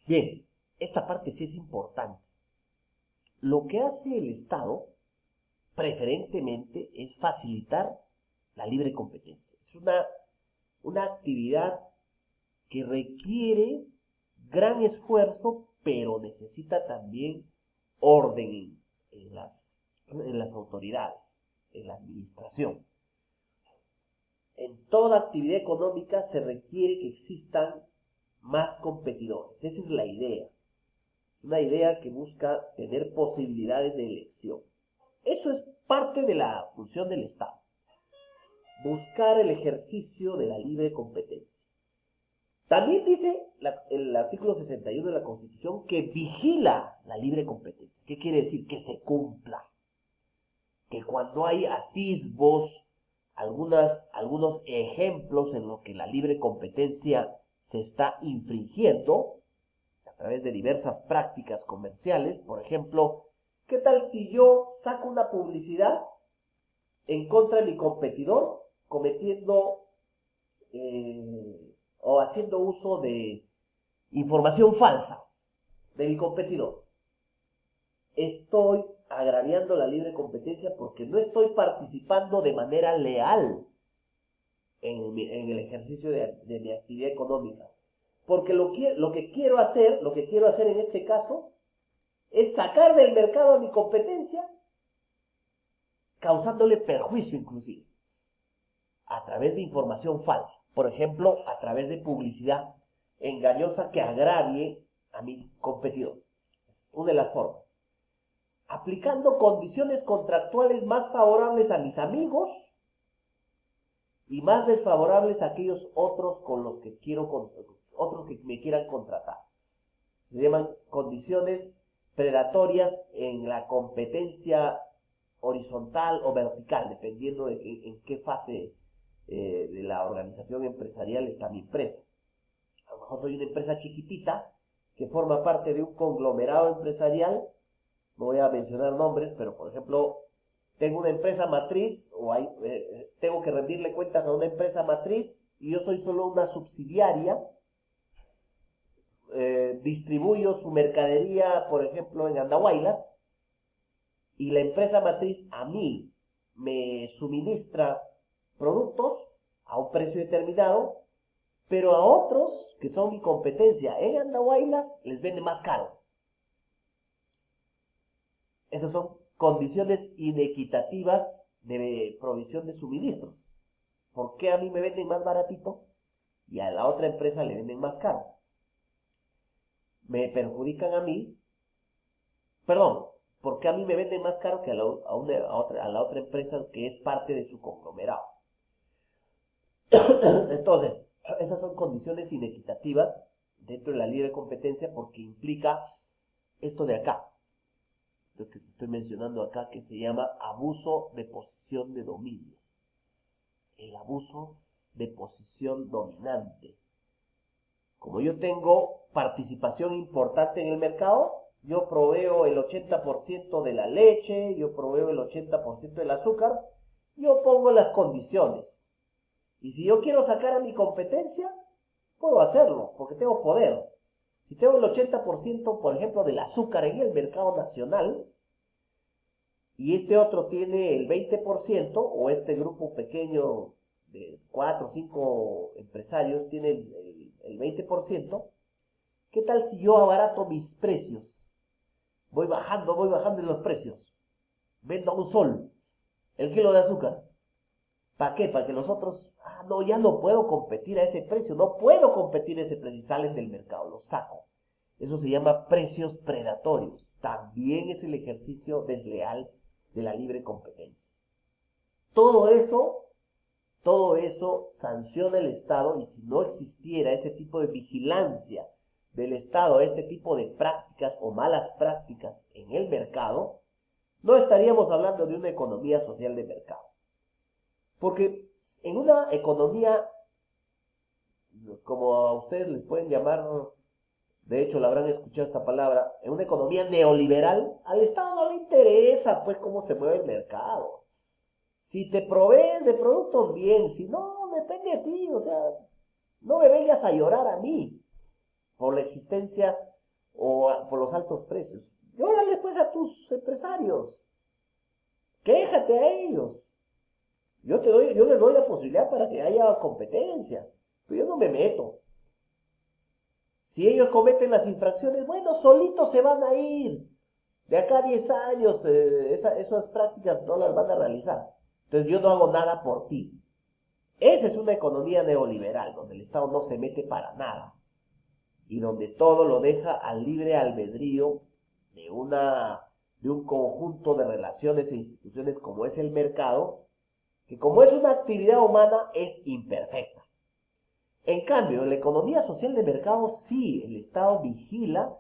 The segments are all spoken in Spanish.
Bien, esta parte sí es importante. Lo que hace el Estado, preferentemente, es facilitar la libre competencia. Es una actividad que requiere gran esfuerzo, pero necesita también orden en las autoridades, en la administración. En toda actividad económica se requiere que existan más competidores. Esa es la idea. Una idea que busca tener posibilidades de elección. Eso es parte de la función del Estado. Buscar el ejercicio de la libre competencia. También dice el artículo 61 de la Constitución que vigila la libre competencia. ¿Qué quiere decir? Que se cumpla. Que cuando hay atisbos, algunos ejemplos en los que la libre competencia se está infringiendo a través de diversas prácticas comerciales, por ejemplo, ¿qué tal si yo saco una publicidad en contra de mi competidor cometiendo o haciendo uso de información falsa de mi competidor? Estoy agraviando la libre competencia porque no estoy participando de manera leal en el ejercicio de mi actividad económica. Porque lo que quiero hacer en este caso, es sacar del mercado a mi competencia, causándole perjuicio inclusive, a través de información falsa. Por ejemplo, a través de publicidad engañosa que agravie a mi competidor. Una de las formas. Aplicando condiciones contractuales más favorables a mis amigos y más desfavorables a aquellos otros con los que otros que me quieran contratar. Se llaman condiciones predatorias en la competencia horizontal o vertical, dependiendo de en qué fase de la organización empresarial está mi empresa. A lo mejor soy una empresa chiquitita que forma parte de un conglomerado empresarial. No voy a mencionar nombres, pero por ejemplo, tengo una empresa matriz tengo que rendirle cuentas a una empresa matriz y yo soy solo una subsidiaria. Distribuyo su mercadería, por ejemplo, en Andahuaylas, y la empresa matriz a mí me suministra productos a un precio determinado, pero a otros que son mi competencia en Andahuaylas les vende más caro. Esas son condiciones inequitativas de provisión de suministros. ¿Por qué a mí me venden más baratito y a la otra empresa le venden más caro? Me perjudican a mí, perdón, ¿por qué a mí me venden más caro que a la otra empresa que es parte de su conglomerado? Entonces, esas son condiciones inequitativas dentro de la libre competencia porque implica esto de acá, lo que estoy mencionando acá, que se llama abuso de posición de dominio. El abuso de posición dominante. Como yo tengo participación importante en el mercado, yo proveo el 80% de la leche, yo proveo el 80% del azúcar, yo pongo las condiciones. Y si yo quiero sacar a mi competencia, puedo hacerlo, porque tengo poder. Si tengo el 80%, por ejemplo, del azúcar en el mercado nacional, y este otro tiene el 20%, o este grupo pequeño de 4 o 5 empresarios tiene el 20%, ¿qué tal si yo abarato mis precios? Voy bajando en los precios. Vendo a un sol el kilo de azúcar. ¿Para qué? Para que los otros, no, ya no puedo competir a ese precio, no puedo competir a ese precio, y salen del mercado, los saco. Eso se llama precios predatorios. También es el ejercicio desleal de la libre competencia. Todo eso sanciona el Estado, y si no existiera ese tipo de vigilancia del Estado a este tipo de prácticas o malas prácticas en el mercado, no estaríamos hablando de una economía social de mercado. Porque en una economía, como a ustedes les pueden llamar, de hecho la habrán escuchado esta palabra, en una economía neoliberal, al Estado no le interesa pues cómo se mueve el mercado. Si te provees de productos, bien, si no, depende de ti, o sea, no me vengas a llorar a mí por la existencia por los altos precios. Y órale pues a tus empresarios, quéjate a ellos. Yo les doy la posibilidad para que haya competencia, pero yo no me meto. Si ellos cometen las infracciones, bueno, solitos se van a ir. De acá a 10 años esas prácticas no las van a realizar. Entonces yo no hago nada por ti. Esa es una economía neoliberal, donde el Estado no se mete para nada. Y donde todo lo deja al libre albedrío de un conjunto de relaciones e instituciones como es el mercado, que como es una actividad humana es imperfecta. En cambio, en la economía social de mercado sí, el Estado vigila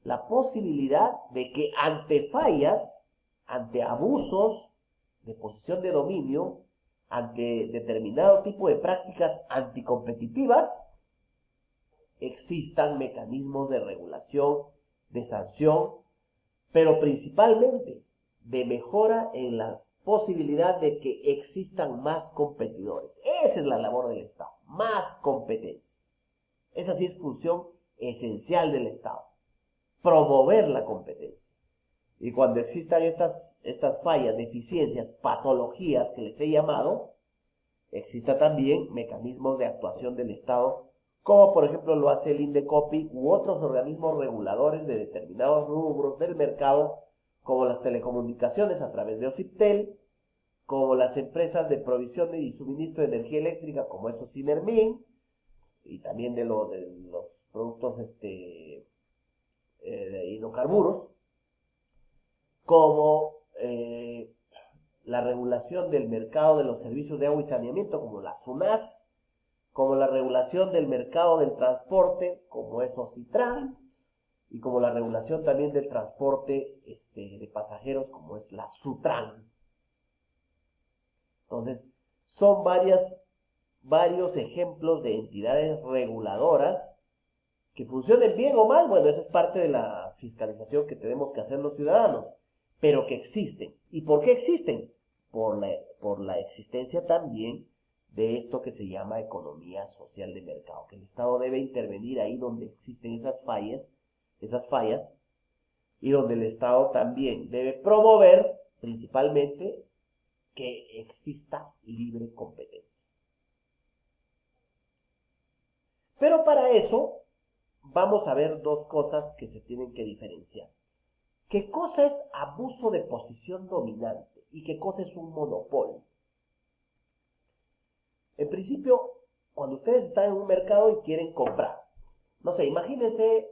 la posibilidad de que ante fallas, ante abusos de posición de dominio, ante determinado tipo de prácticas anticompetitivas, existan mecanismos de regulación, de sanción, pero principalmente de mejora en la posibilidad de que existan más competidores. Esa es la labor del Estado, más competencia. Esa sí es función esencial del Estado, promover la competencia. Y cuando existan estas fallas, deficiencias, patologías que les he llamado, exista también mecanismos de actuación del Estado, como por ejemplo lo hace el INDECOPI u otros organismos reguladores de determinados rubros del mercado, como las telecomunicaciones a través de OCIPTEL, como las empresas de provisión y suministro de energía eléctrica, como es Ocinermin, y también de los productos de hidrocarburos, como la regulación del mercado de los servicios de agua y saneamiento, como la SUNAS, como la regulación del mercado del transporte, como es OCITRAN, y como la regulación también del transporte de pasajeros, como es la SUTRAN. Entonces, son varios ejemplos de entidades reguladoras que funcionen bien o mal. Bueno, eso es parte de la fiscalización que tenemos que hacer los ciudadanos, pero que existen. ¿Y por qué existen? Por la existencia también de esto que se llama economía social de mercado, que el Estado debe intervenir ahí donde existen esas fallas, y donde el Estado también debe promover principalmente que exista libre competencia. Pero para eso vamos a ver dos cosas que se tienen que diferenciar. ¿Qué cosa es abuso de posición dominante y qué cosa es un monopolio? En principio, cuando ustedes están en un mercado y quieren comprar, no sé, imagínense,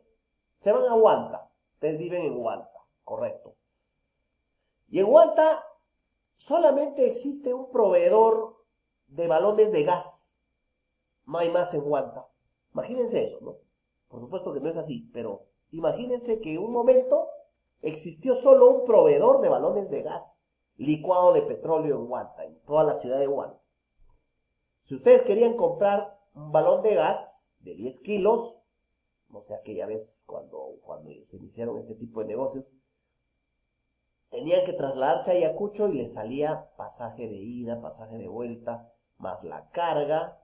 se van a Huanta, ustedes viven en Huanta, correcto. Y en Huanta solamente existe un proveedor de balones de gas, no hay más en Huanta. Imagínense eso, ¿no? Por supuesto que no es así, pero imagínense que en un momento existió solo un proveedor de balones de gas licuado de petróleo en Huanta, en toda la ciudad de Huanta. Si ustedes querían comprar un balón de gas de 10 kilos, no sé, aquella vez cuando se iniciaron este tipo de negocios, tenían que trasladarse a Ayacucho y les salía pasaje de ida, pasaje de vuelta, más la carga.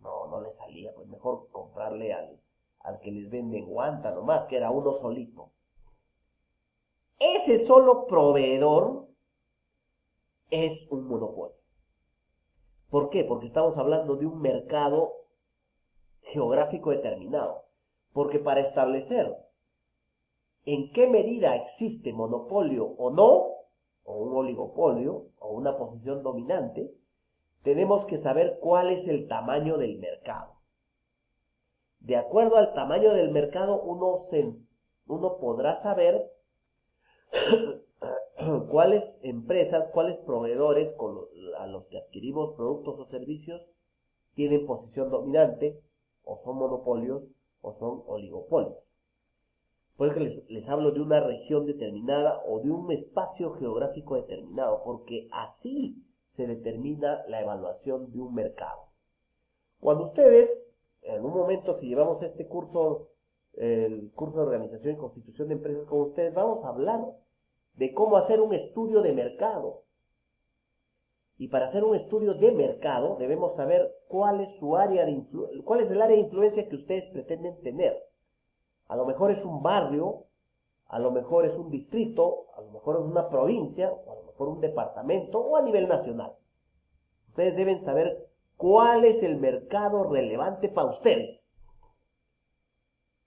No les salía, pues mejor comprarle al que les vende en Huanta nomás, que era uno solito. Ese solo proveedor es un monopolio. ¿Por qué? Porque estamos hablando de un mercado geográfico determinado. Porque para establecer en qué medida existe monopolio o no, o un oligopolio, o una posición dominante, tenemos que saber cuál es el tamaño del mercado. De acuerdo al tamaño del mercado, uno podrá saber cuáles empresas, cuáles proveedores a los que adquirimos productos o servicios tienen posición dominante, o son monopolios, o son oligopolios. Por eso les hablo de una región determinada o de un espacio geográfico determinado, porque así se determina la evaluación de un mercado. Cuando ustedes, en un momento, si llevamos este curso, el curso de organización y constitución de empresas con ustedes, vamos a hablar de cómo hacer un estudio de mercado. Y para hacer un estudio de mercado debemos saber cuál es el área de influencia que ustedes pretenden tener. a lo mejor es un barrio, a lo mejor es un distrito, a lo mejor es una provincia, o a lo mejor un departamento, o a nivel nacional. Ustedes deben saber cuál es el mercado relevante para ustedes.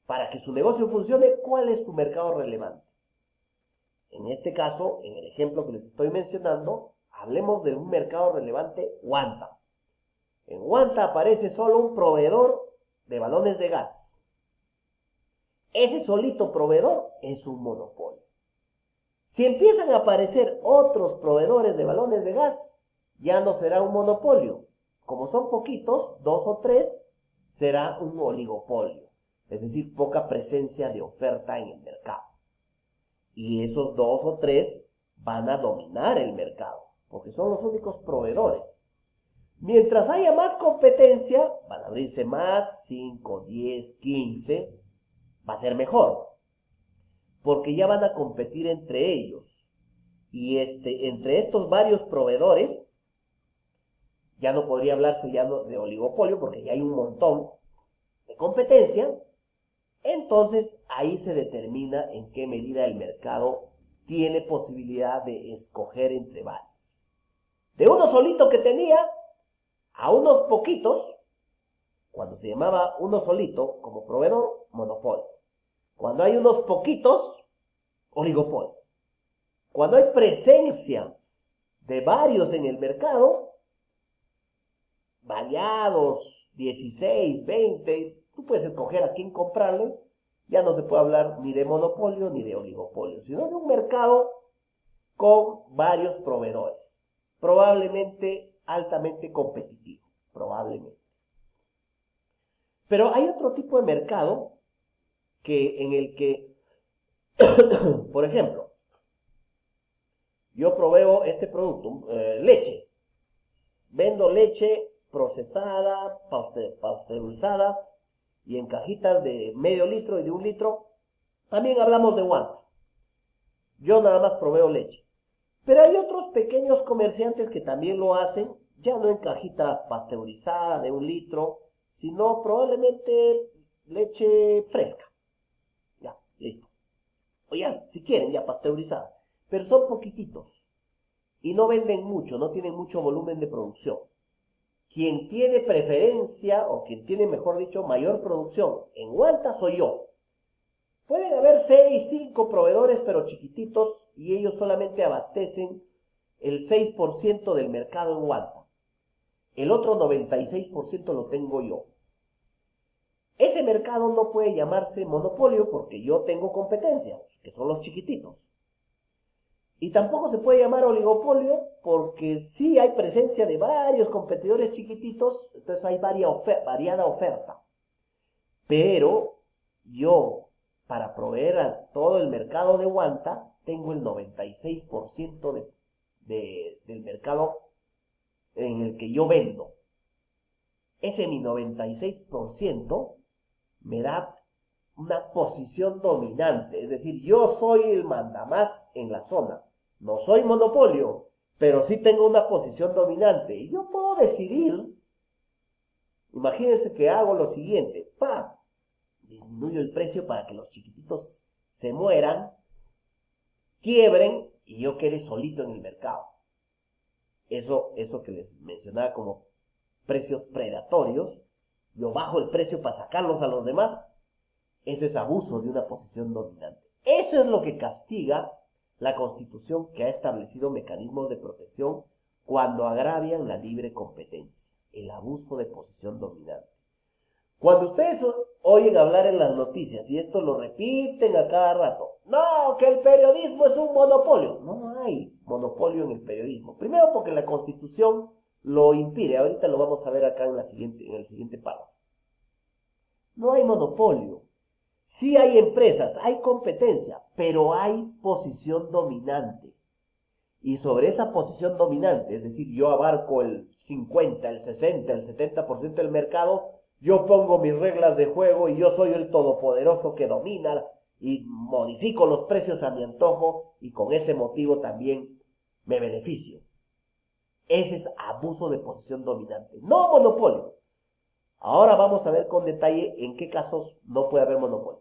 Para que su negocio funcione, ¿cuál es su mercado relevante? En este caso, en el ejemplo que les estoy mencionando, hablemos de un mercado relevante Huanta. En Huanta aparece solo un proveedor de balones de gas. Ese solito proveedor es un monopolio. Si empiezan a aparecer otros proveedores de balones de gas, ya no será un monopolio. Como son poquitos, 2 o 3, será un oligopolio. Es decir, poca presencia de oferta en el mercado. Y esos 2 o 3 van a dominar el mercado, porque son los únicos proveedores. Mientras haya más competencia, van a abrirse más, 5, 10, 15, va a ser mejor, porque ya van a competir entre ellos. Y entre estos varios proveedores, ya no podría hablarse ya de oligopolio, porque ya hay un montón de competencia. Entonces ahí se determina en qué medida el mercado tiene posibilidad de escoger entre varios. De uno solito que tenía a unos poquitos, cuando se llamaba uno solito como proveedor, monopolio. Cuando hay unos poquitos, oligopolio. Cuando hay presencia de varios en el mercado, variados, 16, 20, tú puedes escoger a quién comprarle, ya no se puede hablar ni de monopolio ni de oligopolio, sino de un mercado con varios proveedores, probablemente altamente competitivo, probablemente. Pero hay otro tipo de mercado en el que, por ejemplo, yo proveo este producto, leche, vendo leche procesada, pasteurizada y en cajitas de medio litro y de 1 litro. También hablamos de Huanta. Yo nada más proveo leche. Pero hay otros pequeños comerciantes que también lo hacen, ya no en cajita pasteurizada de 1 litro, sino probablemente leche fresca. Ya, listo. O ya, si quieren, ya pasteurizada. Pero son poquititos. Y no venden mucho, no tienen mucho volumen de producción. Quien tiene preferencia, o quien tiene, mejor dicho, mayor producción en Huanta soy yo. Pueden haber 6, 5 proveedores, pero chiquititos, y ellos solamente abastecen el 6% del mercado en Huanta. El otro 96% lo tengo yo. Ese mercado no puede llamarse monopolio porque yo tengo competencia, que son los chiquititos. Y tampoco se puede llamar oligopolio porque sí hay presencia de varios competidores chiquititos, entonces hay variada oferta. Pero yo, para proveer a todo el mercado de Huanta, tengo el 96% del mercado en el que yo vendo. Ese mi 96% me da una posición dominante, es decir, yo soy el mandamás en la zona. No soy monopolio, pero sí tengo una posición dominante. Y yo puedo decidir, imagínense que hago lo siguiente, disminuyo el precio para que los chiquititos se mueran, quiebren y yo quede solito en el mercado. Eso que les mencionaba como precios predatorios, yo bajo el precio para sacarlos a los demás, eso es abuso de una posición dominante. Eso es lo que castiga la Constitución, que ha establecido mecanismos de protección cuando agravian la libre competencia, el abuso de posición dominante. Cuando ustedes oyen hablar en las noticias, y esto lo repiten a cada rato, no, que el periodismo es un monopolio. No hay monopolio en el periodismo. Primero porque la Constitución lo impide. Ahorita lo vamos a ver acá en el siguiente párrafo. No hay monopolio. Sí hay empresas, hay competencia, pero hay posición dominante. Y sobre esa posición dominante, es decir, yo abarco el 50, el 60, el 70% del mercado, yo pongo mis reglas de juego y yo soy el todopoderoso que domina y modifico los precios a mi antojo y con ese motivo también me beneficio. Ese es abuso de posición dominante, no monopolio. Ahora vamos a ver con detalle en qué casos no puede haber monopolio.